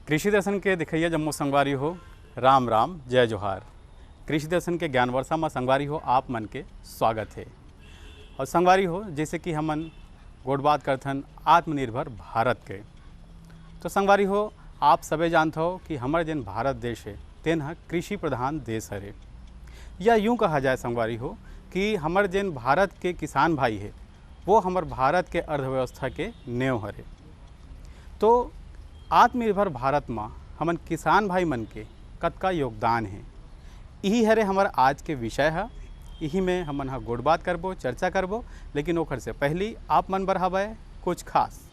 कृषि दर्शन के दिखैया जम्मू संगवारी हो, राम राम जय जोहार। कृषि दर्शन के ज्ञान वर्षा में संगवारी हो आप मन के स्वागत है। और संगवारी हो जैसे कि हमन गोट बात करथन आत्मनिर्भर भारत के, तो संगवारी हो आप सबे जानते हो कि हमारे जन भारत देश है तेन ह कृषि प्रधान देश हरे, या यूँ कहा जाए संगवारी हो कि हमारे जन भारत के किसान भाई है वो हमार भारत के अर्थव्यवस्था के नेव हरे। तो आत्मनिर्भर भारत में हमन किसान भाई मन के कतका योगदान है, यही हरे हमार आज के विषय है। यही में हमन हा गोट बात करबो, चर्चा करबो, लेकिन ओखर से पहली आप मन बर हवय कुछ खास।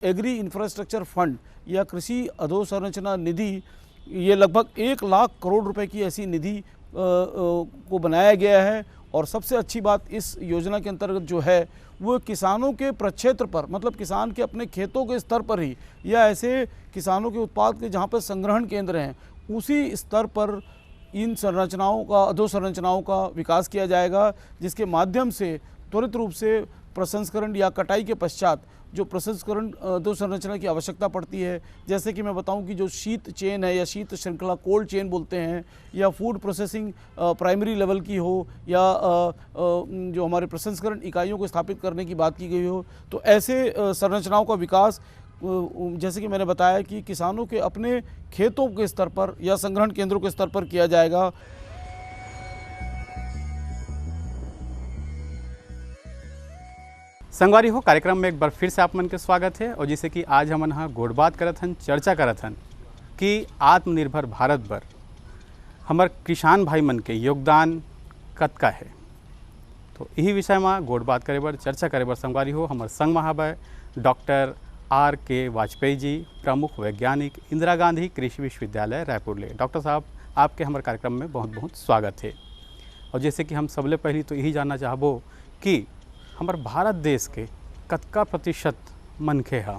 एग्री इंफ्रास्ट्रक्चर फंड या कृषि अधोसंरचना निधि, ये लगभग 1 लाख करोड़ रुपए की ऐसी निधि को बनाया गया है। और सबसे अच्छी बात इस योजना के अंतर्गत जो है वो किसानों के प्रक्षेत्र पर, मतलब किसान के अपने खेतों के स्तर पर ही या ऐसे किसानों के उत्पाद के जहाँ पर संग्रहण केंद्र हैं उसी स्तर पर इन संरचनाओं का, अधोसंरचनाओं का विकास किया जाएगा, जिसके माध्यम से त्वरित रूप से प्रसंस्करण या कटाई के पश्चात जो प्रसंस्करण अधोसंरचना की आवश्यकता पड़ती है, जैसे कि मैं बताऊं कि जो शीत चेन है या शीत श्रृंखला कोल्ड चेन बोलते हैं, या फूड प्रोसेसिंग प्राइमरी लेवल की हो, या जो हमारे प्रसंस्करण इकाइयों को स्थापित करने की बात की गई हो, तो ऐसे संरचनाओं का विकास जैसे कि मैंने बताया कि किसानों के अपने खेतों के स्तर पर या संग्रहण केंद्रों के स्तर पर किया जाएगा। संगवारी हो कार्यक्रम में एक बार फिर से आप मन के स्वागत है। और जैसे कि आज हमन हा गोट बात करत हन, चर्चा करत हन कि आत्मनिर्भर भारत बर हमार किसान भाई मन के योगदान कतका है, तो यही विषय में गोट बात करे बर, चर्चा करे बर संगवारी हो हमार संग में हवय डॉक्टर R.K. वाजपेयी जी, प्रमुख वैज्ञानिक, इंदिरा गांधी कृषि विश्वविद्यालय रायपुर ले। डॉक्टर साहब आपके हमारे कार्यक्रम में बहुत बहुत स्वागत है। और जैसे कि हम सबले पहली तो यही जानना चाहबो कि हमारे भारत देश के कतका प्रतिशत मनखे हा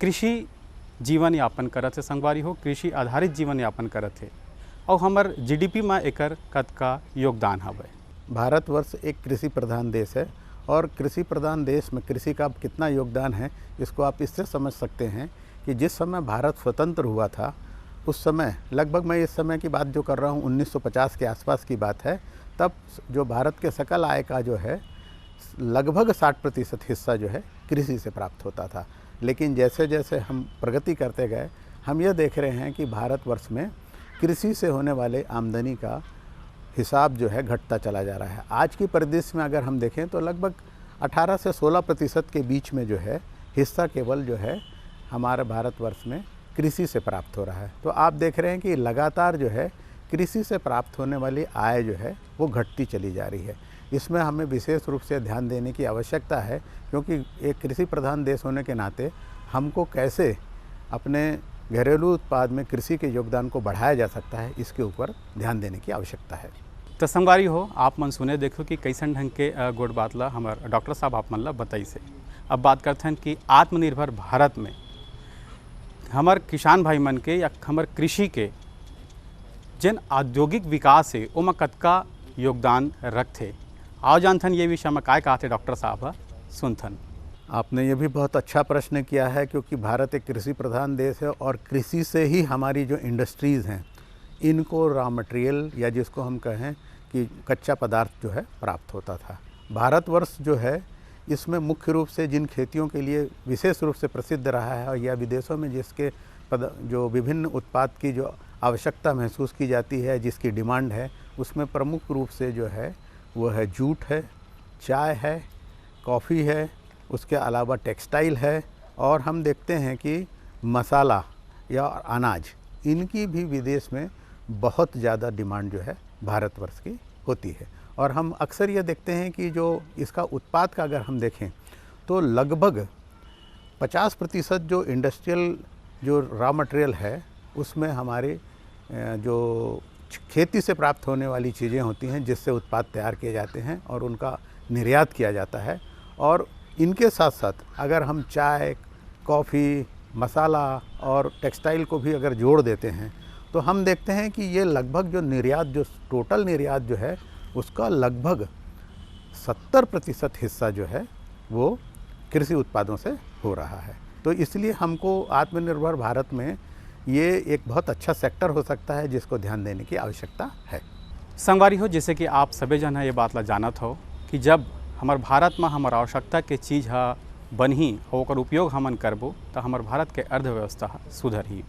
कृषि जीवन यापन करत है, संगवारी हो कृषि आधारित जीवन यापन करत है, और हमार GDP में एकर कतका योगदान हवय। भारतवर्ष एक कृषि प्रधान देश है और कृषि प्रधान देश में कृषि का कितना योगदान है इसको आप इससे समझ सकते हैं कि जिस समय भारत स्वतंत्र हुआ था उस समय, लगभग मैं इस समय की बात जो कर रहा हूँ 1950 के आसपास की बात है, तब जो भारत के सकल आय का जो है लगभग 60% हिस्सा जो है कृषि से प्राप्त होता था। लेकिन जैसे जैसे हम प्रगति करते गए हम ये देख रहे हैं कि भारतवर्ष में कृषि से होने वाले आमदनी का हिसाब जो है घटता चला जा रहा है। आज की परिदृश्य में अगर हम देखें तो लगभग 18 से 16% के बीच में जो है हिस्सा केवल जो है हमारे भारतवर्ष में कृषि से प्राप्त हो रहा है। तो आप देख रहे हैं कि लगातार जो है कृषि से प्राप्त होने वाली आय जो है वो घटती चली जा रही है। इसमें हमें विशेष रूप से ध्यान देने की आवश्यकता है, क्योंकि एक कृषि प्रधान देश होने के नाते हमको कैसे अपने घरेलू उत्पाद में कृषि के योगदान को बढ़ाया जा सकता है, इसके ऊपर ध्यान देने की आवश्यकता है। तो संगवारी हो आप मन सुने देखो कि कैसन ढंग के गोट बात ला हमार डॉक्टर साहब आप मन ला बताई से। अब बात करते हैं कि आत्मनिर्भर भारत में हमार किसान भाई मन के या हमार कृषि के जन औद्योगिक विकास है ओमा कतका योगदान रखते। आओ जानथन ये विषय में काय कहते डॉक्टर साहब सुनथन। आपने ये भी बहुत अच्छा प्रश्न किया है, क्योंकि भारत एक कृषि प्रधान देश है और कृषि से ही हमारी जो इंडस्ट्रीज़ हैं इनको रॉ मटेरियल या जिसको हम कहें कि कच्चा पदार्थ जो है प्राप्त होता था। भारतवर्ष जो है इसमें मुख्य रूप से जिन खेतियों के लिए विशेष रूप से प्रसिद्ध रहा है या विदेशों में जिसके जो विभिन्न उत्पाद की जो आवश्यकता महसूस की जाती है, जिसकी डिमांड है, उसमें प्रमुख रूप से जो है वो है जूट है, चाय है, कॉफ़ी है, उसके अलावा टेक्सटाइल है, और हम देखते हैं कि मसाला या अनाज, इनकी भी विदेश में बहुत ज़्यादा डिमांड जो है भारतवर्ष की होती है। और हम अक्सर ये देखते हैं कि जो इसका उत्पाद का अगर हम देखें तो लगभग 50% जो इंडस्ट्रियल जो रॉ मटेरियल है उसमें हमारे जो खेती से प्राप्त होने वाली चीज़ें होती हैं जिससे उत्पाद तैयार किए जाते हैं और उनका निर्यात किया जाता है। और इनके साथ साथ अगर हम चाय, कॉफ़ी, मसाला और टेक्सटाइल को भी अगर जोड़ देते हैं तो हम देखते हैं कि ये लगभग जो निर्यात, जो टोटल निर्यात जो है उसका लगभग 70% हिस्सा जो है वो कृषि उत्पादों से हो रहा है। तो इसलिए हमको आत्मनिर्भर भारत में ये एक बहुत अच्छा सेक्टर हो सकता है जिसको ध्यान देने की आवश्यकता है। संगवारी हो, जैसे कि आप सभी जन ये बात ला जानत हो कि जब हमार भारत में हमार आवश्यकता के चीज़ बनही और ओकर उपयोग हमन करबो तो हमार भारत के अर्थव्यवस्था सुधरही।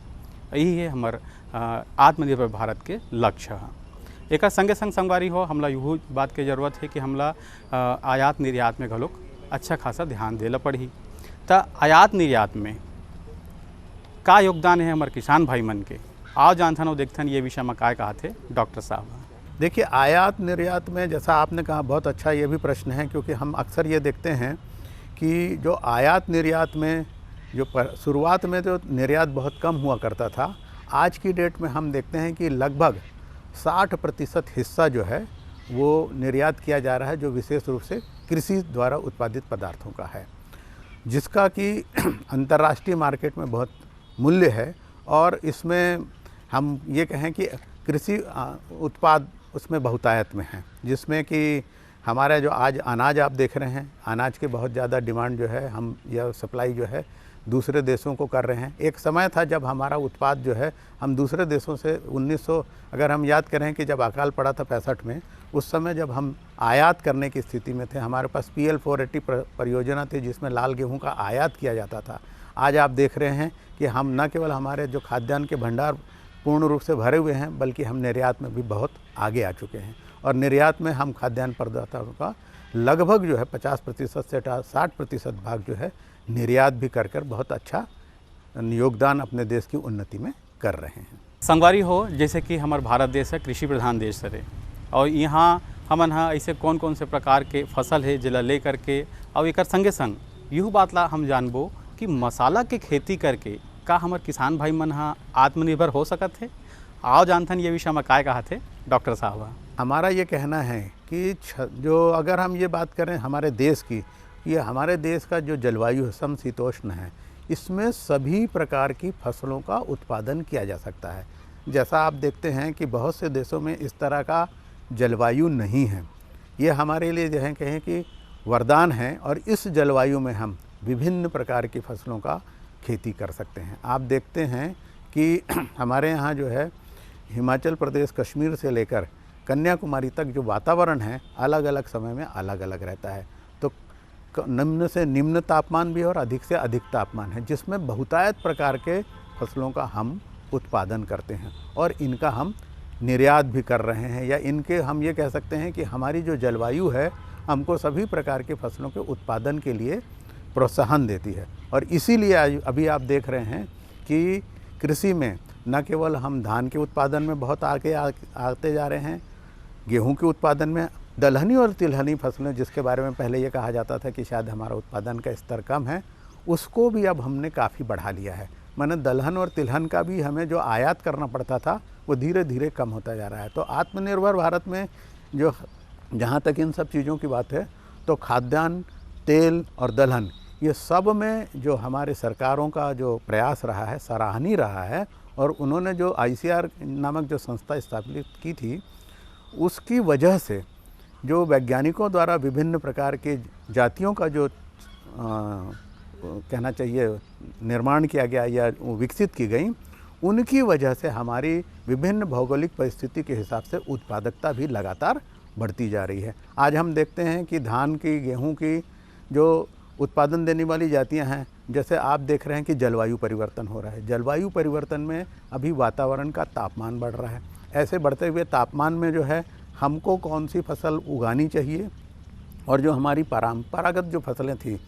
यही है हमार आत्मनिर्भर भारत के लक्ष्य है। एक संगे संग संगवारी हो, हमला यू बात के जरूरत है कि हमला आयात निर्यात में घलोक अच्छा खासा ध्यान देला पड़ी। तो आयात निर्यात में का योगदान है हमारे किसान भाई मन के, आओ जानथन और देखथन ये विषय में काय कहा थे डॉक्टर साहब। देखिए, आयात निर्यात में जैसा आपने कहा बहुत अच्छा ये भी प्रश्न है, क्योंकि हम अक्सर ये देखते हैं कि जो आयात निर्यात में जो शुरुआत में जो निर्यात बहुत कम हुआ करता था, आज की डेट में हम देखते हैं कि लगभग 60% हिस्सा जो है वो निर्यात किया जा रहा है, जो विशेष रूप से कृषि द्वारा उत्पादित पदार्थों का है, जिसका कि अंतर्राष्ट्रीय मार्केट में बहुत मूल्य है। और इसमें हम ये कहें कि कृषि उत्पाद उसमें बहुतायत में है, जिसमें कि हमारा जो आज अनाज आप देख रहे हैं, अनाज के बहुत ज़्यादा डिमांड जो है, हम यह सप्लाई जो है दूसरे देशों को कर रहे हैं। एक समय था जब हमारा उत्पाद जो है हम दूसरे देशों से 1900 अगर हम याद करें कि जब अकाल पड़ा था 65 में, उस समय जब हम आयात करने की स्थिति में थे, हमारे पास PL 480 परियोजना थी जिसमें लाल गेहूं का आयात किया जाता था। आज आप देख रहे हैं कि हम न केवल हमारे जो खाद्यान्न के भंडार पूर्ण रूप से भरे हुए हैं, बल्कि हम निर्यात में भी बहुत आगे आ चुके हैं। और निर्यात में हम खाद्यान्न प्रदाताओं का लगभग जो है 50% से 60% भाग जो है निर्यात भी कर बहुत अच्छा योगदान अपने देश की उन्नति में कर रहे हैं। संगवारी हो, जैसे कि हमार भारत देश है कृषि प्रधान देश है, और यहाँ हमन ऐसे कौन कौन से प्रकार के फसल है जिला ले करके, और एक संगे संग यूँ बात ला हम जानबो कि मसाला के खेती करके का हमार किसान भाई मन आत्मनिर्भर हो सकत है। आओ जानथन ये विषय में काय कहा थे डॉक्टर साहब। हमारा ये कहना है कि जो अगर हम ये बात करें हमारे देश की, ये हमारे देश का जो जलवायु समशीतोष्ण है, इसमें सभी प्रकार की फसलों का उत्पादन किया जा सकता है। जैसा आप देखते हैं कि बहुत से देशों में इस तरह का जलवायु नहीं है। ये हमारे लिए जो है कहें कि वरदान है, और इस जलवायु में हम विभिन्न प्रकार की फसलों का खेती कर सकते हैं। आप देखते हैं कि हमारे यहाँ जो है हिमाचल प्रदेश, कश्मीर से लेकर कन्याकुमारी तक जो वातावरण है अलग अलग समय में अलग अलग रहता है। तो निम्न से निम्न तापमान भी और अधिक से अधिक तापमान है, जिसमें बहुतायत प्रकार के फसलों का हम उत्पादन करते हैं और इनका हम निर्यात भी कर रहे हैं। या इनके हम ये कह सकते हैं कि हमारी जो जलवायु है हमको सभी प्रकार के फसलों के उत्पादन के लिए प्रोत्साहन देती है। और इसीलिए अभी आप देख रहे हैं कि कृषि में न केवल हम धान के उत्पादन में बहुत आगे आते जा रहे हैं, गेहूं के उत्पादन में, दलहनी और तिलहनी फसलें जिसके बारे में पहले ये कहा जाता था कि शायद हमारा उत्पादन का स्तर कम है, उसको भी अब हमने काफ़ी बढ़ा लिया है। माने दलहन और तिलहन का भी हमें जो आयात करना पड़ता था वो धीरे धीरे कम होता जा रहा है। तो आत्मनिर्भर भारत में जो जहाँ तक इन सब चीज़ों की बात है, तो खाद्यान्न, तेल और दलहन, ये सब में जो हमारे सरकारों का जो प्रयास रहा है सराहनीय रहा है। और उन्होंने जो ICAR नामक जो संस्था स्थापित की थी, उसकी वजह से जो वैज्ञानिकों द्वारा विभिन्न प्रकार के जातियों का जो कहना चाहिए निर्माण किया गया या विकसित की गई, उनकी वजह से हमारी विभिन्न भौगोलिक परिस्थिति के हिसाब से उत्पादकता भी लगातार बढ़ती जा रही है। आज हम देखते हैं कि धान की, गेहूं की जो उत्पादन देने वाली जातियां हैं, जैसे आप देख रहे हैं कि जलवायु परिवर्तन हो रहा है। जलवायु परिवर्तन में अभी वातावरण का तापमान बढ़ रहा है। ऐसे बढ़ते हुए तापमान में जो है हमको कौन सी फसल उगानी चाहिए, और जो हमारी परंपरागत जो फसलें थी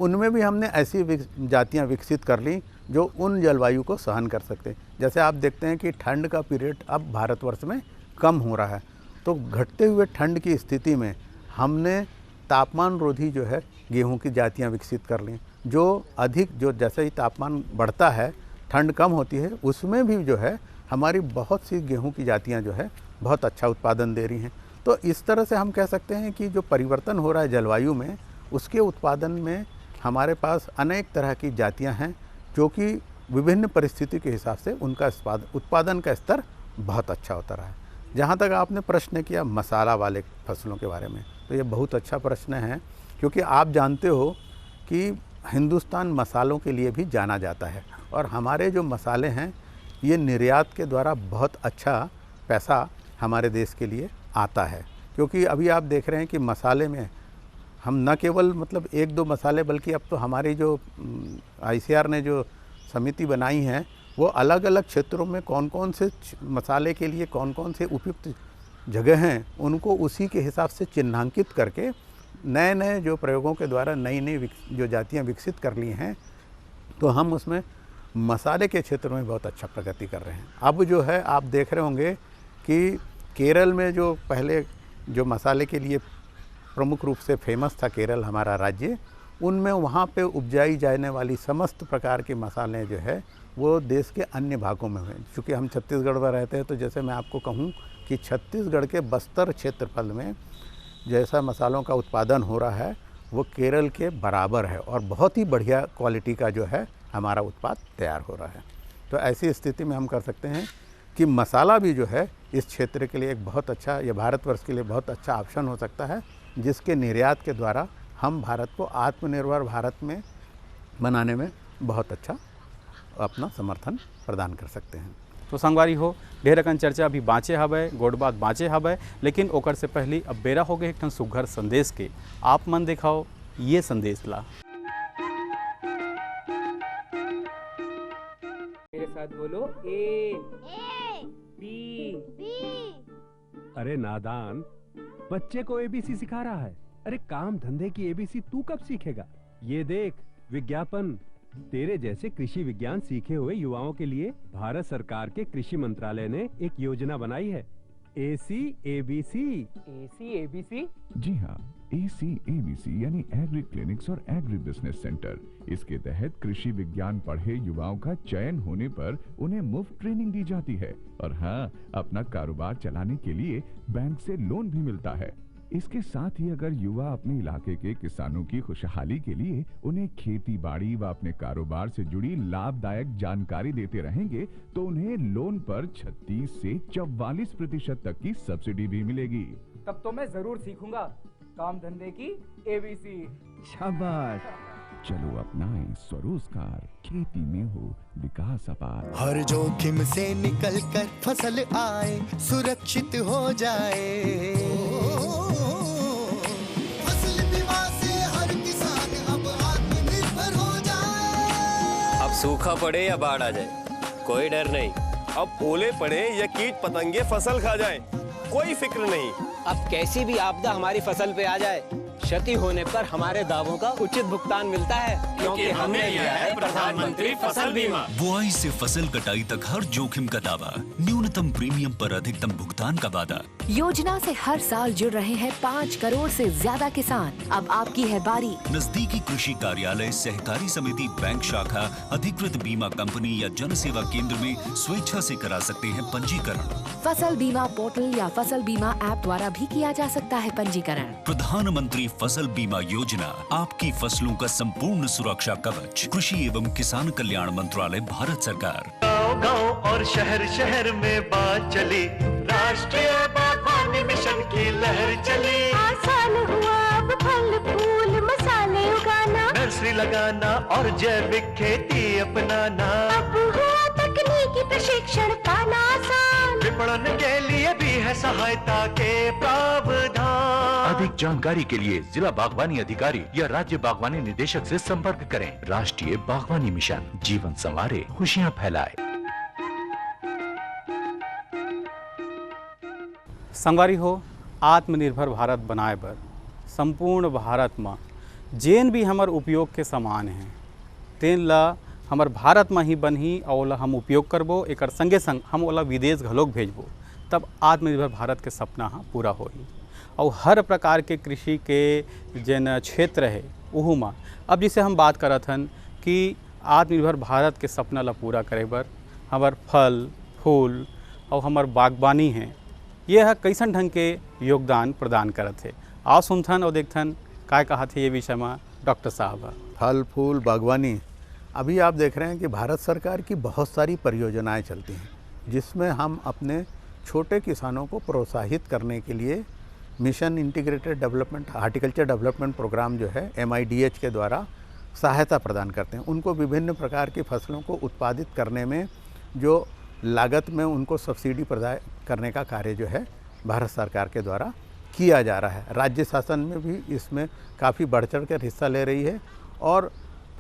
उनमें भी हमने ऐसी जातियाँ विकसित कर ली जो उन जलवायु को सहन कर सकते। जैसे आप देखते हैं कि ठंड का पीरियड अब भारतवर्ष में कम हो रहा है, तो घटते हुए ठंड की स्थिति में हमने तापमान रोधी जो है गेहूं की जातियां विकसित कर ली, जो अधिक, जो जैसे ही तापमान बढ़ता है ठंड कम होती है, उसमें भी जो है हमारी बहुत सी गेहूं की जातियां जो है बहुत अच्छा उत्पादन दे रही हैं। तो इस तरह से हम कह सकते हैं कि जो परिवर्तन हो रहा है जलवायु में, उसके उत्पादन में हमारे पास अनेक तरह की जातियां हैं जो कि विभिन्न परिस्थिति के हिसाब से उनका उत्पादन का स्तर बहुत अच्छा होता रहा है। जहाँ तक आपने प्रश्न किया मसाला वाले फसलों के बारे में, तो ये बहुत अच्छा प्रश्न है, क्योंकि आप जानते हो कि हिंदुस्तान मसालों के लिए भी जाना जाता है और हमारे जो मसाले हैं ये निर्यात के द्वारा बहुत अच्छा पैसा हमारे देश के लिए आता है। क्योंकि अभी आप देख रहे हैं कि मसाले में हम न केवल मतलब एक दो मसाले, बल्कि अब तो हमारी जो ICAR ने जो समिति बनाई है वो अलग अलग क्षेत्रों में कौन कौन से मसाले के लिए कौन कौन से उपयुक्त जगह हैं उनको उसी के हिसाब से चिन्हांकित करके नए नए जो प्रयोगों के द्वारा नई नई जो जातियाँ विकसित कर ली हैं, तो हम उसमें मसाले के क्षेत्र में बहुत अच्छा प्रगति कर रहे हैं। अब जो है आप देख रहे होंगे कि केरल में जो पहले जो मसाले के लिए प्रमुख रूप से फेमस था केरल हमारा राज्य, उनमें वहाँ पे उपजाई जाने वाली समस्त प्रकार के मसाले जो है वो देश के अन्य भागों में हुए। चूँकि हम छत्तीसगढ़ में रहते हैं तो जैसे मैं आपको कहूँ कि छत्तीसगढ़ के बस्तर क्षेत्रफल में जैसा मसालों का उत्पादन हो रहा है वो केरल के बराबर है और बहुत ही बढ़िया क्वालिटी का जो है हमारा उत्पाद तैयार हो रहा है। तो ऐसी स्थिति में हम कर सकते हैं कि मसाला भी जो है इस क्षेत्र के लिए एक बहुत अच्छा, या भारतवर्ष के लिए बहुत अच्छा ऑप्शन हो सकता है, जिसके निर्यात के द्वारा हम भारत को आत्मनिर्भर भारत में बनाने में बहुत अच्छा अपना समर्थन प्रदान कर सकते हैं। तो संगवारी हो ढेर अकन चर्चा अभी बाँचे हवै, गोड़ बात बाँचे हवै, लेकिन ओकर से पहले अब बेरा हो गए एक ठन सुघर संदेश के। आप मन दिखाओ ये संदेश ला। मेरे साथ बोलो ए बी। अरे नादान, बच्चे को ABC सिखा रहा है। अरे काम धंधे की ABC तू कब सीखेगा? ये देख विज्ञापन। तेरे जैसे कृषि विज्ञान सीखे हुए युवाओं के लिए भारत सरकार के कृषि मंत्रालय ने एक योजना बनाई है, AC/ABC। AC/ABC? जी हाँ, AC/ABC यानी एग्री क्लिनिक्स और एग्री बिजनेस सेंटर। इसके तहत कृषि विज्ञान पढ़े युवाओं का चयन होने पर उन्हें मुफ्त ट्रेनिंग दी जाती है और हाँ, अपना कारोबार चलाने के लिए बैंक से लोन भी मिलता है। इसके साथ ही अगर युवा अपने इलाके के किसानों की खुशहाली के लिए उन्हें खेती बाड़ी व अपने कारोबार से जुड़ी लाभदायक जानकारी देते रहेंगे तो उन्हें लोन पर 36 से 44% तक की सब्सिडी भी मिलेगी। तब तो मैं जरूर सीखूंगा काम धंधे की ABC। शाबाश, चलो अपनाएं स्वरोजगार, खेती में हो विकास अपार। हर जोखिम से निकल कर फसल आए, सुरक्षित हो जाए। फसल बीमा से हर किसान अब आत्मनिर्भर हो जाए। अब सूखा पड़े या बाढ़ आ जाए कोई डर नहीं, अब ओले पड़े या कीट पतंगे फसल खा जाए कोई फिक्र नहीं। अब कैसी भी आपदा हमारी फसल पे आ जाए, क्षति होने पर हमारे दावों का उचित भुगतान मिलता है, क्योंकि हमने लिया है प्रधानमंत्री फसल बीमा। बुआई से फसल कटाई तक हर जोखिम का दावा, न्यूनतम प्रीमियम पर अधिकतम भुगतान का वादा। योजना से हर साल जुड़ रहे हैं 5 करोड़ से ज्यादा किसान। अब आपकी है बारी। नजदीकी कृषि कार्यालय, सहकारी समिति, बैंक शाखा, अधिकृत बीमा कंपनी या जन सेवा केंद्र में स्वेच्छा से करा सकते हैं पंजीकरण। फसल बीमा पोर्टल या फसल बीमा ऐप द्वारा भी किया जा सकता है पंजीकरण। प्रधानमंत्री फसल बीमा योजना, आपकी फसलों का संपूर्ण सुरक्षा कवच। कृषि एवं किसान कल्याण मंत्रालय, भारत सरकार। गांव और शहर शहर में बात चली, राष्ट्रीय बागवानी मिशन की लहर चली। आसान हुआ अब फल फूल मसाले उगाना, नर्सरी लगाना और जैविक खेती अपनाना। अब हुआ तकनीकी प्रशिक्षण पाना आसान, विपणन के लिए भी है सहायता के प्रावधान। अधिक जानकारी के लिए जिला बागवानी अधिकारी या राज्य बागवानी निदेशक से संपर्क करें। राष्ट्रीय बागवानी मिशन, जीवन संवारे, खुशियां फैलाए। संगवारी हो आत्मनिर्भर भारत बनाए बर संपूर्ण भारत में जेन भी हमार उपयोग के सामान हैं तेन ला हमार भारत में ही बनही और ओला हम उपयोग करबो, एकर संगे संग हम ओला विदेश घलोक भेजबो, तब आत्मनिर्भर भारत के सपना हाँ पूरा होही। और हर प्रकार के कृषि के जन क्षेत्र है उहू में अब जैसे हम बात करत हन कि आत्मनिर्भर भारत के सपना ला पूरा करे बर हमार फल फूल और हमार बागवानी हैं, यह कैसन ढंग के योगदान प्रदान करत है। आओ सुनथन और देखथन काय कहा थे ये विषय में डॉक्टर साहब? फल फूल बागवानी, अभी आप देख रहे हैं कि भारत सरकार की बहुत सारी परियोजनाएं चलती हैं जिसमें हम अपने छोटे किसानों को प्रोत्साहित करने के लिए mission integrated development horticulture development programme जो है MIDH के द्वारा सहायता प्रदान करते हैं। उनको विभिन्न प्रकार की फसलों को उत्पादित करने में जो लागत में उनको सब्सिडी प्रदान करने का कार्य जो है भारत सरकार के द्वारा किया जा रहा है। राज्य शासन में भी इसमें काफ़ी बढ़ चढ़ कर हिस्सा ले रही है और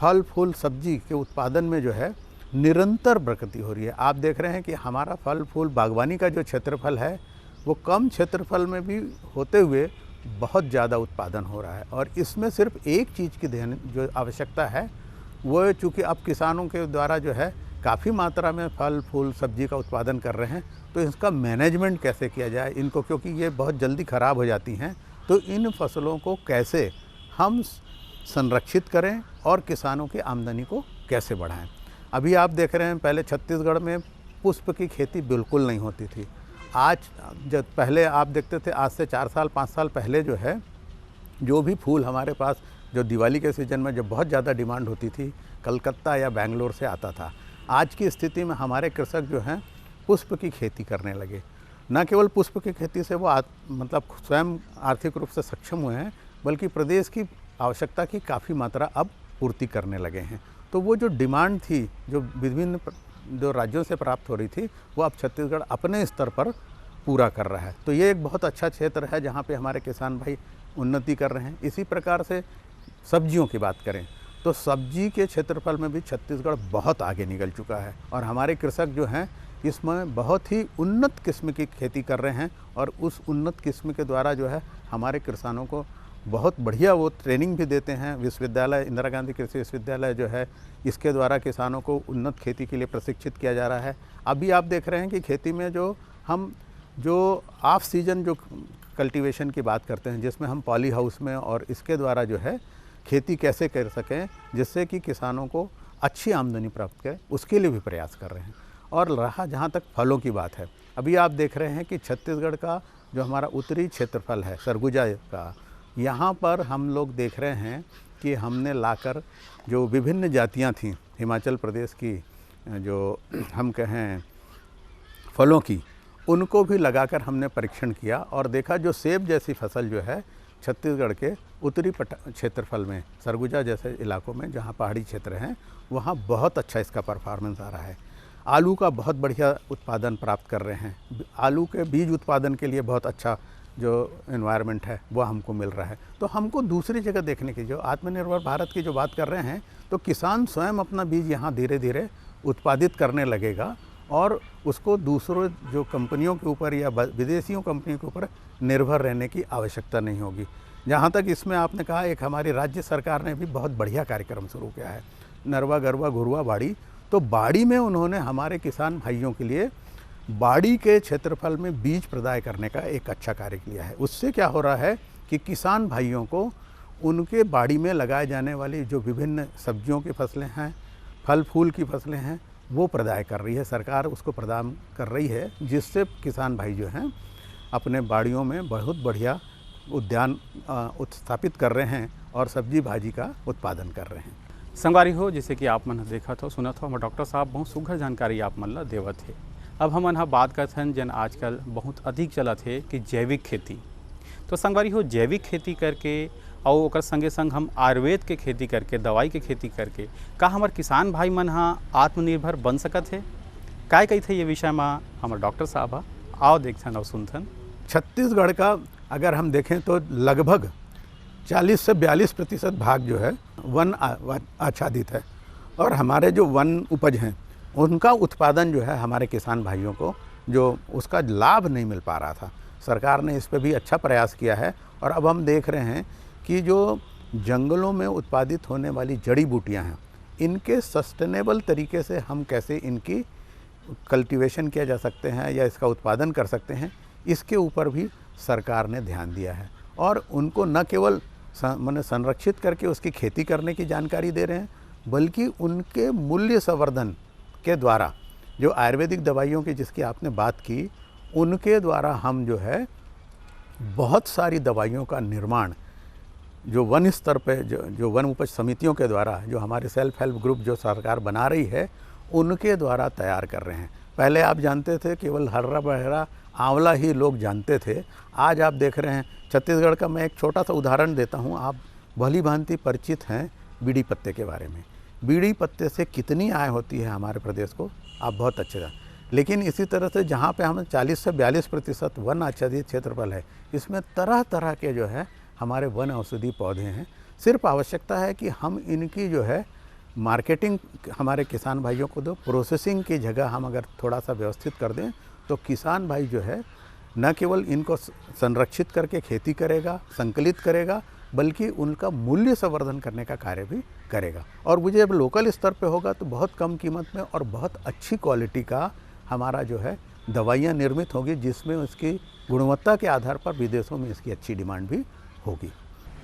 फल फूल सब्जी के उत्पादन में जो है निरंतर प्रगति हो रही है। आप देख रहे हैं कि हमारा फल फूल बागवानी का जो क्षेत्रफल है वो कम क्षेत्रफल में भी होते हुए बहुत ज़्यादा उत्पादन हो रहा है। और इसमें सिर्फ एक चीज़ की ध्यान जो आवश्यकता है वो चूँकि अब किसानों के द्वारा जो है काफ़ी मात्रा में फल फूल सब्जी का उत्पादन कर रहे हैं, तो इसका मैनेजमेंट कैसे किया जाए इनको, क्योंकि ये बहुत जल्दी ख़राब हो जाती हैं, तो इन फसलों को कैसे हम संरक्षित करें और किसानों की आमदनी को कैसे बढ़ाएं। अभी आप देख रहे हैं पहले छत्तीसगढ़ में पुष्प की खेती बिल्कुल नहीं होती थी। आज जब पहले आप देखते थे, आज से 4 साल 5 साल पहले जो है जो भी फूल हमारे पास जो दिवाली के सीज़न में जब बहुत ज़्यादा डिमांड होती थी कलकत्ता या बेंगलोर से आता था। आज की स्थिति में हमारे कृषक जो हैं पुष्प की खेती करने लगे। न केवल पुष्प की खेती से वो मतलब स्वयं आर्थिक रूप से सक्षम हुए हैं, बल्कि प्रदेश की आवश्यकता की काफ़ी मात्रा अब पूर्ति करने लगे हैं। तो वो जो डिमांड थी जो विभिन्न जो राज्यों से प्राप्त हो रही थी वो अब छत्तीसगढ़ अपने स्तर पर पूरा कर रहा है। तो ये एक बहुत अच्छा क्षेत्र है जहाँ पे हमारे किसान भाई उन्नति कर रहे हैं। इसी प्रकार से सब्जियों की बात करें तो सब्जी के क्षेत्रफल में भी छत्तीसगढ़ बहुत आगे निकल चुका है और हमारे कृषक जो हैं इसमें बहुत ही उन्नत किस्म की खेती कर रहे हैं और उस उन्नत किस्म के द्वारा जो है हमारे किसानों को बहुत बढ़िया वो ट्रेनिंग भी देते हैं। विश्वविद्यालय इंदिरा गांधी कृषि विश्वविद्यालय जो है इसके द्वारा किसानों को उन्नत खेती के लिए प्रशिक्षित किया जा रहा है। अभी आप देख रहे हैं कि खेती में जो हम जो ऑफ सीजन जो कल्टीवेशन की बात करते हैं जिसमें हम पॉली हाउस में और इसके द्वारा जो है खेती कैसे कर सकें जिससे कि किसानों को अच्छी आमदनी प्राप्त करें, उसके लिए भी प्रयास कर रहे हैं। और रहा जहाँ तक फलों की बात है, अभी आप देख रहे हैं कि छत्तीसगढ़ का जो हमारा उत्तरी क्षेत्रफल है सरगुजा का, यहाँ पर हम लोग देख रहे हैं कि हमने लाकर जो विभिन्न जातियाँ थीं हिमाचल प्रदेश की जो हम कहें फलों की, उनको भी लगाकर हमने परीक्षण किया और देखा जो सेब जैसी फसल जो है छत्तीसगढ़ के उत्तरी क्षेत्रफल में सरगुजा जैसे इलाकों में जहाँ पहाड़ी क्षेत्र हैं वहाँ बहुत अच्छा इसका परफॉर्मेंस आ रहा है। आलू का बहुत बढ़िया उत्पादन प्राप्त कर रहे हैं। आलू के बीज उत्पादन के लिए बहुत अच्छा जो एनवायरनमेंट है वो हमको मिल रहा है। तो हमको दूसरी जगह देखने की जो आत्मनिर्भर भारत की जो बात कर रहे हैं तो किसान स्वयं अपना बीज यहाँ धीरे धीरे उत्पादित करने लगेगा और उसको दूसरों जो कंपनियों के ऊपर या विदेशियों कंपनियों के ऊपर निर्भर रहने की आवश्यकता नहीं होगी। जहाँ तक इसमें आपने कहा एक हमारी राज्य सरकार ने भी बहुत बढ़िया कार्यक्रम शुरू किया है, नरवा गरवा घुरवा बाड़ी। तो बाड़ी में उन्होंने हमारे किसान भाइयों के लिए बाड़ी के क्षेत्रफल में बीज प्रदाय करने का एक अच्छा कार्य किया है। उससे क्या हो रहा है कि किसान भाइयों को उनके बाड़ी में लगाए जाने वाली जो विभिन्न सब्जियों की फसलें हैं, फल फूल की फसलें हैं, वो प्रदाय कर रही है सरकार, उसको प्रदान कर रही है, जिससे किसान भाई जो हैं अपने बाड़ियों में बहुत बढ़िया उद्यान स्थापित कर रहे हैं और सब्जी भाजी का उत्पादन कर रहे हैं। संगवारी हो जैसे कि आप मन देखा हो सुना हो हमारे डॉक्टर साहब बहुत सुघर जानकारी आप मन ला देवत है। अब हम यहाँ बात करते हैं जन आजकल बहुत अधिक चलत है कि जैविक खेती। तो संगवारी हो जैविक खेती करके और ओकर संगे संग हम आयुर्वेद के खेती करके दवाई के खेती करके का हमारे किसान भाई मन हाँ आत्मनिर्भर बन सकत है? काय कही थे ये विषय में हमारे डॉक्टर साहब आओ देखथन और सुनथन। छत्तीसगढ़ का अगर हम देखें तो लगभग 40 से 42% भाग जो है वन आच्छादित है और हमारे जो वन उपज हैं उनका उत्पादन जो है हमारे किसान भाइयों को जो उसका लाभ नहीं मिल पा रहा था। सरकार ने इस पर भी अच्छा प्रयास किया है और अब हम देख रहे हैं कि जो जंगलों में उत्पादित होने वाली जड़ी बूटियां हैं इनके सस्टेनेबल तरीके से हम कैसे इनकी कल्टीवेशन किया जा सकते हैं या इसका उत्पादन कर सकते हैं, इसके ऊपर भी सरकार ने ध्यान दिया है और उनको न केवल माने संरक्षित करके उसकी खेती करने की जानकारी दे रहे हैं बल्कि उनके मूल्य संवर्धन के द्वारा जो आयुर्वेदिक दवाइयों की जिसकी आपने बात की उनके द्वारा हम जो है बहुत सारी दवाइयों का निर्माण जो वन स्तर पे जो वन उपज समितियों के द्वारा जो हमारे सेल्फ हेल्प ग्रुप जो सरकार बना रही है उनके द्वारा तैयार कर रहे हैं। पहले आप जानते थे केवल हरा भरा आंवला ही लोग जानते थे, आज आप देख रहे हैं छत्तीसगढ़ का मैं एक छोटा सा उदाहरण देता हूँ। आप भली भांति परिचित हैं बीड़ी पत्ते के बारे में। बीड़ी पत्ते से कितनी आय होती है हमारे प्रदेश को आप बहुत अच्छे जान, लेकिन इसी तरह से जहाँ पे हम 40 से 42% वन आच्छादित क्षेत्रफल है, इसमें तरह तरह के जो है हमारे वन औषधि पौधे हैं। सिर्फ आवश्यकता है कि हम इनकी जो है मार्केटिंग हमारे किसान भाइयों को दो, प्रोसेसिंग की जगह हम अगर थोड़ा सा व्यवस्थित कर दें तो किसान भाई जो है न केवल इनको संरक्षित करके खेती करेगा, संकलित करेगा, बल्कि उनका मूल्य संवर्धन करने का कार्य भी करेगा। और मुझे अब लोकल स्तर पे होगा तो बहुत कम कीमत में और बहुत अच्छी क्वालिटी का हमारा जो है दवाइयाँ निर्मित होगी, जिसमें उसकी गुणवत्ता के आधार पर विदेशों में इसकी अच्छी डिमांड भी होगी।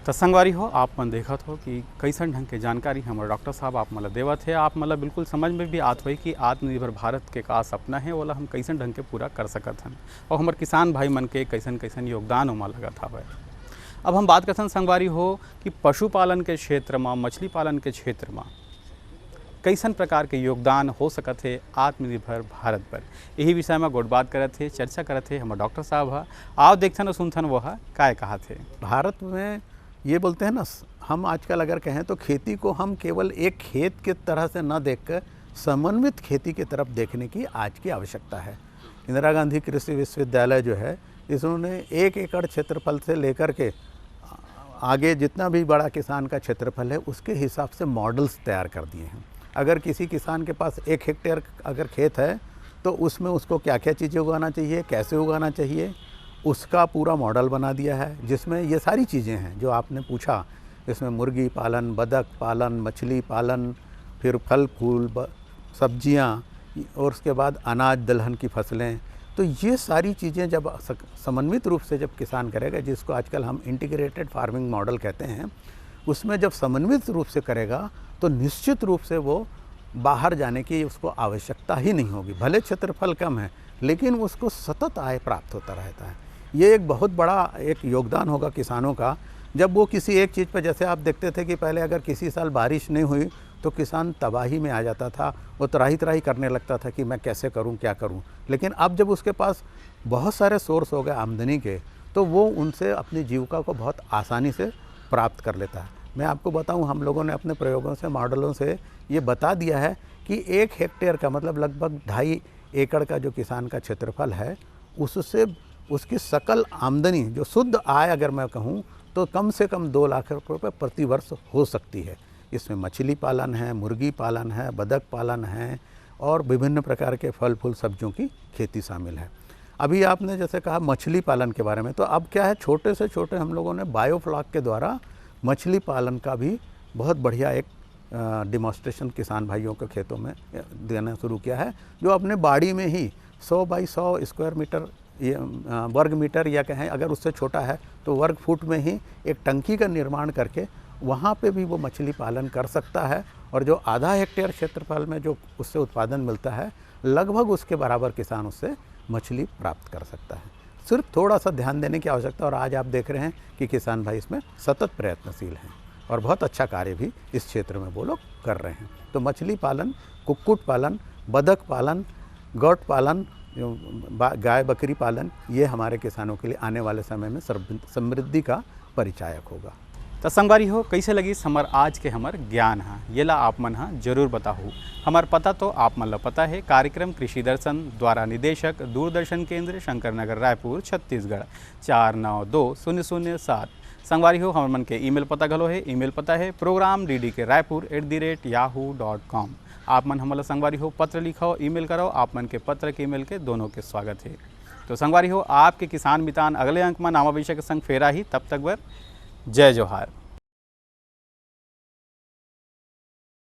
तो संगवारी हो आप मन देखत हो कि कैसन ढंग के जानकारी हमारे डॉक्टर साहब आप मतलब देवत है। आप मतलब बिल्कुल समझ में भी आत हुई कि आत्मनिर्भर भारत के का सपना है वाला हम कैसन ढंग के पूरा कर सकत हन और हमारे किसान भाई मन के कैसन कैसन योगदान ओमा लगत हवे। अब हम बात करते संगवारी हो कि पशुपालन के क्षेत्र में, मछली पालन के क्षेत्र में कैसन प्रकार के योगदान हो सकत है आत्मनिर्भर भारत पर, यही विषय में गोट बात करत थे, चर्चा करत थे हमारे डॉक्टर साहब है। आओ देखथन और सुनथन वो है काय कहा थे। भारत में ये बोलते हैं ना, हम आजकल अगर कहें तो खेती को हम केवल एक खेत के तरह से न देखकर समन्वित खेती की तरफ देखने की आज की आवश्यकता है। इंदिरा गांधी कृषि विश्वविद्यालय जो है, इसने 1 एकड़ क्षेत्रफल से लेकर के आगे जितना भी बड़ा किसान का क्षेत्रफल है उसके हिसाब से मॉडल्स तैयार कर दिए हैं। अगर किसी किसान के पास 1 हेक्टेयर अगर खेत है तो उसमें उसको क्या क्या चीज़ें उगाना चाहिए, कैसे उगाना चाहिए, उसका पूरा मॉडल बना दिया है, जिसमें ये सारी चीज़ें हैं जो आपने पूछा। इसमें मुर्गी पालन, बतख पालन, मछली पालन, फिर फल फूल, सब्जियां और उसके बाद अनाज दलहन की फसलें। तो ये सारी चीज़ें जब समन्वित रूप से जब किसान करेगा, जिसको आजकल हम इंटीग्रेटेड फार्मिंग मॉडल कहते हैं, उसमें जब समन्वित रूप से करेगा तो निश्चित रूप से वो बाहर जाने की उसको आवश्यकता ही नहीं होगी। भले क्षेत्रफल कम है लेकिन उसको सतत आय प्राप्त होता रहता है। ये एक बहुत बड़ा एक योगदान होगा किसानों का। जब वो किसी एक चीज़ पर, जैसे आप देखते थे कि पहले अगर किसी साल बारिश नहीं हुई तो किसान तबाही में आ जाता था, वो त्राही करने लगता था कि मैं कैसे करूं, क्या करूं। लेकिन अब जब उसके पास बहुत सारे सोर्स हो गए आमदनी के, तो वो उनसे अपनी जीविका को बहुत आसानी से प्राप्त कर लेता है। मैं आपको बताऊं, हम लोगों ने अपने प्रयोगों से, मॉडलों से ये बता दिया है कि 1 हेक्टेयर का मतलब लगभग 2.5 एकड़ का जो किसान का क्षेत्रफल है, उससे उसकी सकल आमदनी जो शुद्ध आय अगर मैं कहूँ तो कम से कम 2 लाख रुपये प्रति वर्ष हो सकती है। इसमें मछली पालन है, मुर्गी पालन है, बतख पालन है और विभिन्न प्रकार के फल फूल सब्जियों की खेती शामिल है। अभी आपने जैसे कहा मछली पालन के बारे में, तो अब क्या है, छोटे से छोटे हम लोगों ने बायोफ्लॉक के द्वारा मछली पालन का भी बहुत बढ़िया एक डिमॉन्स्ट्रेशन किसान भाइयों के खेतों में देना शुरू किया है, जो अपने बाड़ी में ही 100 बाई 100 स्क्वायर मीटर वर्ग मीटर या कहें अगर उससे छोटा है तो वर्ग फुट में ही एक टंकी का निर्माण करके वहाँ पे भी वो मछली पालन कर सकता है। और जो आधा हेक्टेयर क्षेत्रफल में जो उससे उत्पादन मिलता है, लगभग उसके बराबर किसान उससे मछली प्राप्त कर सकता है। सिर्फ थोड़ा सा ध्यान देने की आवश्यकता। और आज आप देख रहे हैं कि किसान भाई इसमें सतत प्रयत्नशील हैं और बहुत अच्छा कार्य भी इस क्षेत्र में वो लोग कर रहे हैं। तो मछली पालन, कुक्कुट पालन, बतख पालन, गौट पालन, गाय बकरी पालन, ये हमारे किसानों के लिए आने वाले समय में समृद्धि का परिचायक होगा। तो संगवारी हो कैसे लगी हमार आज के हमार ज्ञान है, ये ला आप मन जरूर बताहू। हमार पता तो आप मन ला पता है। कार्यक्रम कृषि दर्शन द्वारा निदेशक, दूरदर्शन केंद्र, शंकर नगर, रायपुर, छत्तीसगढ़ 492007। संगवारी हो हमार मन के ईमेल पता घलो है। ईमेल पता है programddkraipur@yahoo.com। आप मन हमला संगवारी हो पत्र लिखाओ, ईमेल करो। आप मन के पत्र के ईमेल के दोनों के स्वागत है। तो संगवारी हो आपके किसान मितान अगले अंक में नामा विषय के संग फेरा ही। तब तक बर जय जोहार।